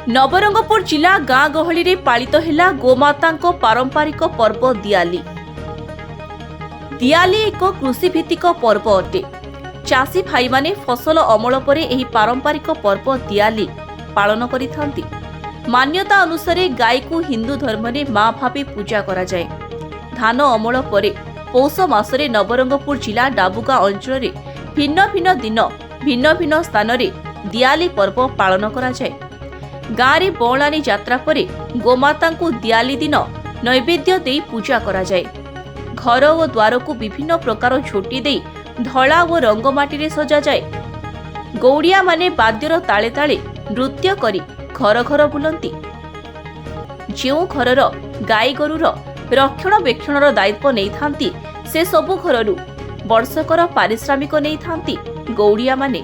नवरंगपुर जिला गाँ गहली रे पालित हेला गोमाता पारंपरिक पर्व दियाली। दियाली एक कृषिभित्तिक पर्व अटे। चाषी भाई माने फसल अमल परे एही पारंपरिक पर्व दियाली पालन करिथांती। मान्यता अनुसार गाय को हिंदू धर्म रे मां भाबे पूजा करा जाए। धान अमल परे पौष मासरे नवरंगपुर जिला डाबुगा अंचल रे भिन्न भिन्न दिन भिन्न भिन्न स्थान रे दियाली पर्व पालन करा जाए। गाँ रे बौलानी यात्रा परे गोमाता को दियाली दिन नैवेद्य दे पूजा करा जाए। घर और द्वार को विभिन्न प्रकार झोटी दे धला और रंगमाटी रे सजा जाए। गौड़िया माने बाद्यर ताले ताले नृत्य करी घर घर बुलंती। जो घरर गाई गरुर रक्षणाबेक्षणर दायित्व नहीं थांती से सबु घररू वर्षकर पारिश्रमिक नहीं थांती गौड़िया माने।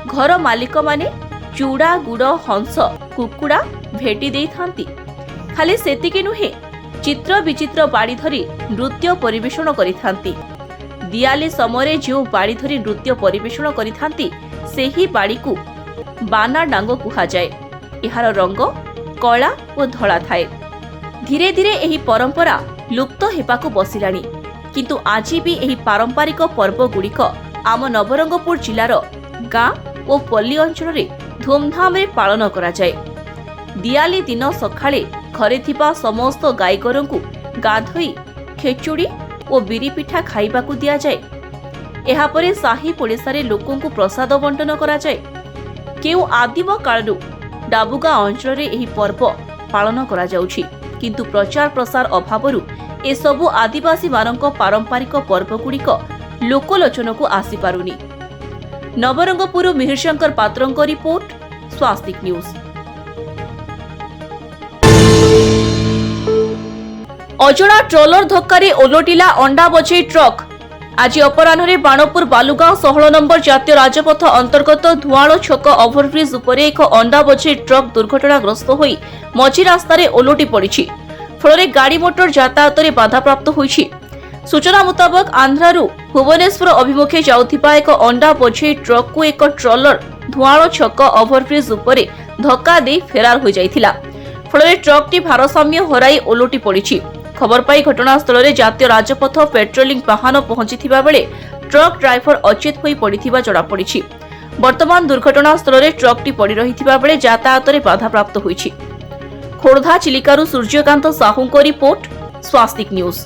घर मालिक माने चूड़ा गुड़ हंस कुकुड़ा भेटी दे थांती। खाली सेतिके नुहे चित्र विचित्र बाड़ी धरी नृत्य परिवेषण करि थांती। दियाली समय जो बाड़ी धरी नृत्य परिवेषण करि थांती सेही बाड़ी को बाना डांग कुहा जाए। एहार रंग कला और धला थाए। धीरे धीरे एही परंपरा लुप्त हेबाकु बसिलानी, किंतु आज भी एही पारंपरिक पर्व गुड़िक आम नवरंगपुर जिलार गाँ और पल्ली अंचल रे धूमधाम रे पालन करा जाए। दियाली दिन सखाळे घरे थिबा समस्त गाई गोरु को गाधोई खेचुड़ी और बिरी पिठा खाइबाकू दिया जाए। एहा परे साही पड़िशारे लोकों को प्रसाद बंटन करा जाए। केउ आदिम कालरू डाबुगा अंचल रे एही पर्व पालन करा जाउछि, किंतु प्रचार प्रसार अभावरू ए सबु आदिवासी मानक पारंपरिक पर्व गुड़िक लोकलोचन को आसी पारुनी। नवरंगपुर मिहिर शंकर पात्रंक रिपोर्ट, स्वास्तिक न्यूज। अजଣା ट्रलर धक्का ओलटिला अंडा बोझेई ट्रक। आज अपराह्न बाणपुर बालुगांव 16 नंबर जातीय राजपथ अंतर्गत धुआळ छक ओभरब्रिज उपरे एक अंडा बोझेई ट्रक दुर्घटनाग्रस्त होई मझी रास्तार ओलटि पड़िछि। फल गाड़ी मोटर यातायात में बाधाप्राप्त होइछि। सूचना मुताबक आंध्रारू भुवनेश्वर अभिमुखे जाउथिबा एक अंडा बोझेई ट्रक को एक ट्रलर धुआळ छक ओभरब्रिज उपरे धक्का दे फेरार हो जाइथिला। फल ट्रकटी भारसाम्य हराई ओलटि पड़िछि। खबर पाई घटनास्थल में जातीय राजपथ पेट्रोलिंग वाहन पहुंचीथिबा बेले ट्रक ड्राइवर अचेत होई पड़िथिबा जणा पड़िछि। वर्तमान दुर्घटनास्थल में ट्रकटी पड़ी रहिथिबा बेले यातायात में बाधाप्राप्त होइछि। खोर्धा चिलिकारू सूर्यकांत साहूंको रिपोर्ट, स्वास्तिक न्यूज।